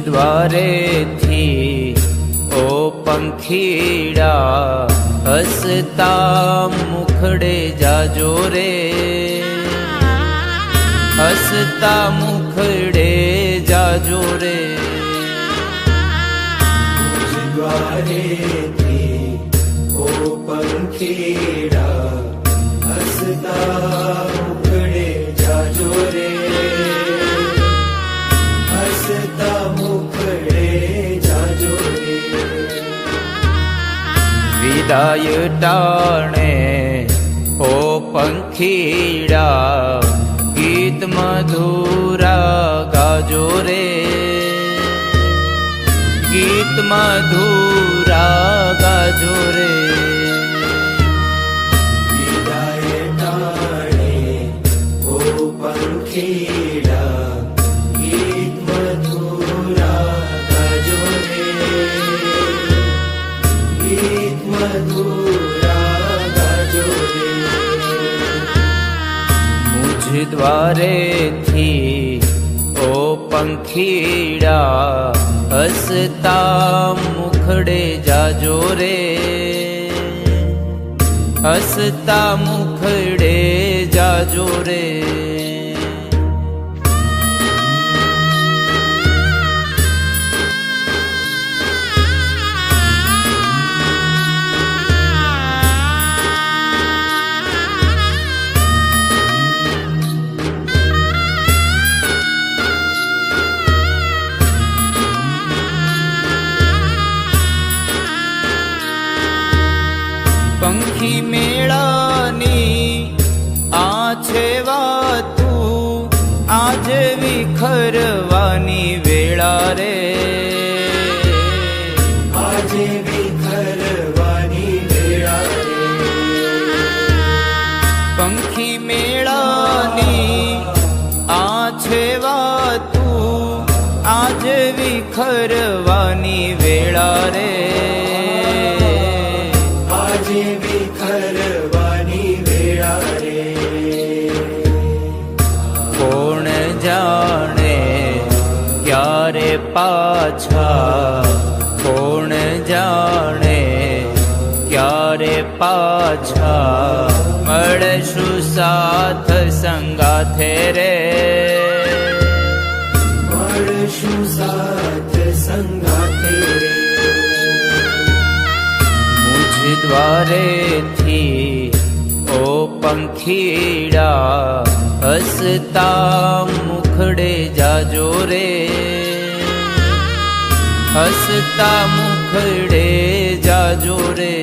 द्वारे थी ओ पंखीड़ा हसता मुखड़े जाजो रे हसता मुखड़े जाजो रे द्वारे थी ओ पंखीड़ा हसता मुखड़े जाजो रे हसता मुखड़े जाजो रे विदाय टाणे ओ पंखीड़ा गीत मधुरा गाजो रे गीत मधुरा गाजो रे विदाय टाणे ओ पंखीड़ा गीत मधुरा गाजो रे गीत मधुरा गाजो रे मुझ द्वारे थी ओ पंखीड़ा हसता मुखड़े जाजो रे हसता मुखड़े जाजो रे पंखी मेळानी आछे वातू आज विखरवानी वेळा रे आज विखरवानी वेळा रे पंखी मेळानी आछे वातू आज विखरवानी वेळा रे विखरवानी वेळा रे कोण जाणे क्यारे पाछा कोण जाणे क्यारे पाछा मळशु साथ संगाथे रे मळशु साथ संगाथे रे द्वारे थी ओ पंखीड़ा हसता मुखड़े जाजो रे हसता मुखड़े जाजो रे